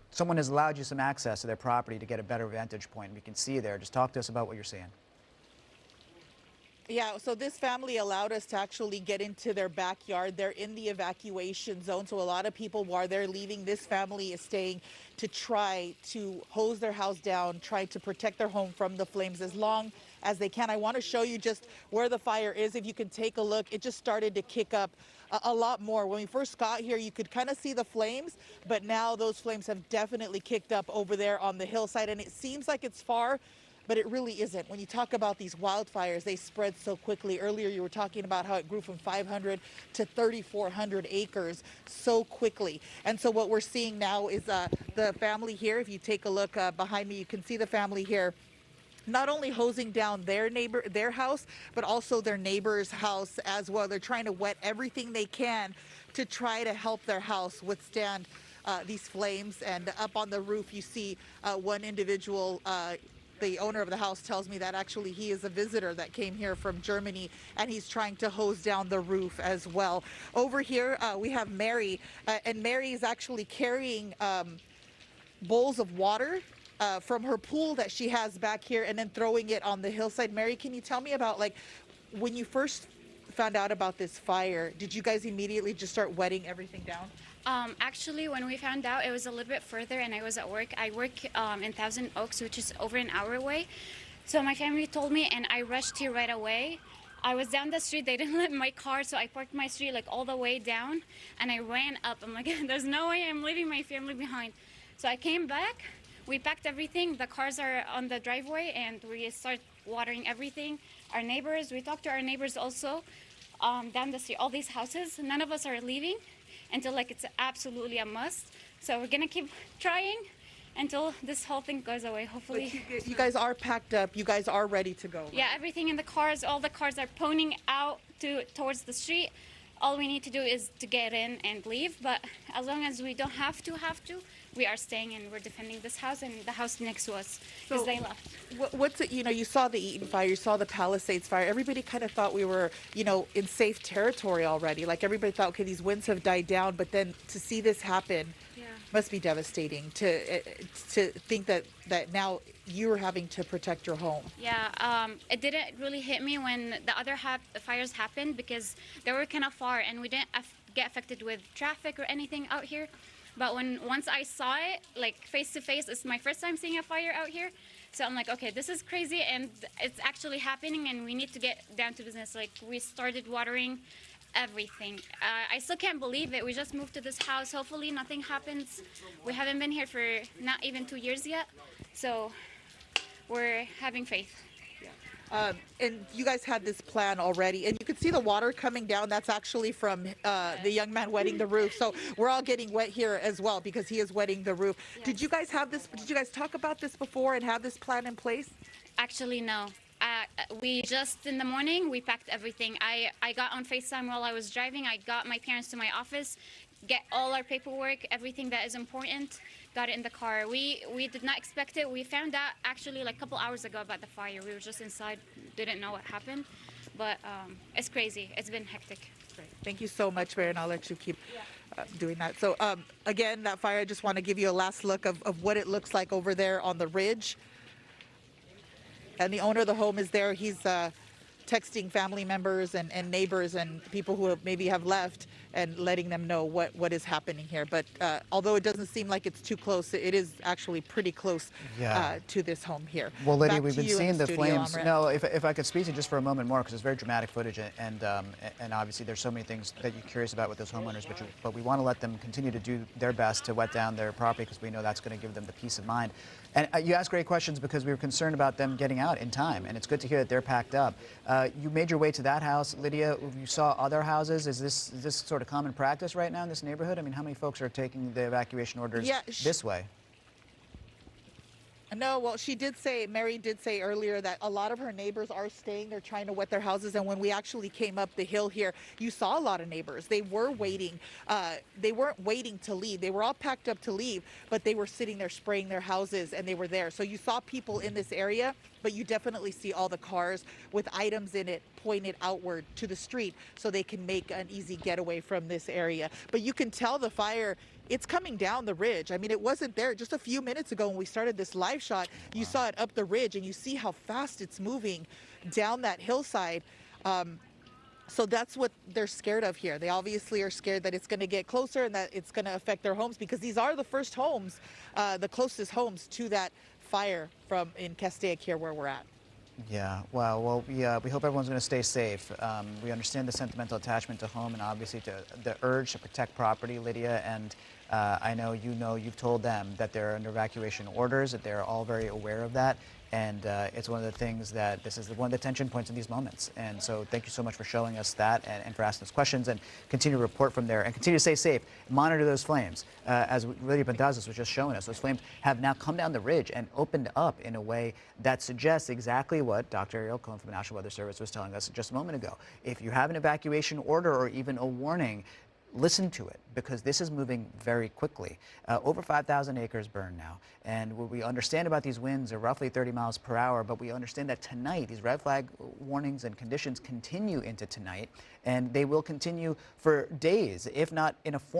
Someone has allowed you some access to their property to get a better vantage point. We can see there. Just talk to us about what you're seeing. Yeah, so this family allowed us to actually get into their backyard. They're in the evacuation zone. So a lot of people, while they're leaving, this family is staying to try to hose their house down, try to protect their home from the flames as long as they can. I want to show you just where the fire is. If you can take a look, it just started to kick up a lot more. When we first got here, you could kind of see the flames, but now those flames have definitely kicked up over there on the hillside, and it seems like it's far, but it really isn't. When you talk about these wildfires, they spread so quickly. Earlier, you were talking about how it grew from 500 to 3,400 acres so quickly. And so what we're seeing now is the family here. If you take a look behind me, you can see the family here not only hosing down their house, but also their neighbor's house as well. They're trying to wet everything they can to try to help their house withstand these flames. And up on the roof, you see one individual. The owner of the house tells me that actually he is a visitor that came here from Germany, and he's trying to hose down the roof as well. Over here, we have Mary, and Mary is actually carrying bowls of water from her pool that she has back here and then throwing it on the hillside. Mary, can you tell me about, like, when you first found out about this fire, did you guys immediately just start wetting everything down? Actually, when we found out, it was a little bit further and I was at work. I work in Thousand Oaks, which is over an hour away. So my family told me and I rushed here right away. I was down the street, they didn't let my car, so I parked my street like all the way down and I ran up. I'm like, there's no way I'm leaving my family behind. So I came back, we packed everything, the cars are on the driveway and we start watering everything. Our neighbors, we talked to our neighbors also down the street, all these houses, none of us are leaving until like it's absolutely a must. So we're gonna keep trying until this whole thing goes away, hopefully. But you guys are packed up, you guys are ready to go, right? Yeah, everything in the cars, all the cars are pointing out towards the street. All we need to do is to get in and leave, but as long as we don't have to, we are staying and we're defending this house and the house next to us because they left. What's it, you saw the Eaton fire, you saw the Palisades fire. Everybody kind of thought we were, in safe territory already. Like everybody thought, okay, these winds have died down, but then to see this happen must be devastating to think that now you're having to protect your home. Yeah, it didn't really hit me when the other fires happened because they were kind of far and we didn't get affected with traffic or anything out here. But once I saw it, like face to face, it's my first time seeing a fire out here. So I'm like, okay, this is crazy and it's actually happening and we need to get down to business. Like we started watering everything. I still can't believe it. We just moved to this house. Hopefully nothing happens. We haven't been here for not even 2 years yet. So we're having faith. And you guys had this plan already, and you could see the water coming down. That's actually from the young man wetting the roof. So we're all getting wet here as well because he is wetting the roof. Yes. Did you guys have this? Did you guys talk about this before and have this plan in place? Actually, no. We just in the morning we packed everything. I got on FaceTime while I was driving. I got my parents to my office, get all our paperwork, everything that is important, got it in the car. We did not expect it. We found out actually like a couple hours ago about the fire. We were just inside, didn't know what happened, but it's crazy. It's been hectic. Great. Thank you so much, Mary, and I'll let you keep doing that. So again, that fire, I just want to give you a last look of what it looks like over there on the ridge. And the owner of the home is there. He's texting family members and neighbors and people who maybe have left and letting them know what is happening here. But although it doesn't seem like it's too close, it is actually pretty close to this home here. Well, Lydia, we've been seeing the flames. No, if I could speak to you just for a moment more, because it's very dramatic footage, and obviously there's so many things that you're curious about with those homeowners, but we want to let them continue to do their best to wet down their property because we know that's going to give them the peace of mind. And you asked great questions because we were concerned about them getting out in time, and it's good to hear that they're packed up. You made your way to that house, Lydia. You saw other houses. Is this sort of common practice right now in this neighborhood? I mean, how many folks are taking the evacuation orders this way? No, well, Mary did say earlier that a lot of her neighbors are staying. They're trying to wet their houses. And when we actually came up the hill here, you saw a lot of neighbors. They were waiting. They weren't waiting to leave. They were all packed up to leave, but they were sitting there spraying their houses and they were there. So you saw people in this area, but you definitely see all the cars with items in it pointed outward to the street so they can make an easy getaway from this area. But you can tell the fire it's coming down the ridge. I mean, it wasn't there just a few minutes ago when we started this live shot. You saw it up the ridge, and you see how fast it's moving down that hillside. So that's what they're scared of here. They obviously are scared that it's going to get closer and that it's going to affect their homes, because these are the first homes, the closest homes to that fire from in Castaic here where we're at. Yeah, wow. Well, we hope everyone's going to stay safe. We understand the sentimental attachment to home and obviously to the urge to protect property, Lydia. And I know you've told them that they're under evacuation orders, that they're all very aware of that. And it's one of the things that this is one of the tension points in these moments. And so thank you so much for showing us that and for asking us questions, and continue to report from there and continue to stay safe. Monitor those flames. As Lydia Pentazos was just showing us, those flames have now come down the ridge and opened up in a way that suggests exactly what Dr. Ariel Cohen from the National Weather Service was telling us just a moment ago. If you have an evacuation order or even a warning, listen to it, because this is moving very quickly. Over 5,000 acres burned now. And what we understand about these winds are roughly 30 miles per hour, but we understand that tonight, these red flag warnings and conditions continue into tonight, and they will continue for days, if not in a form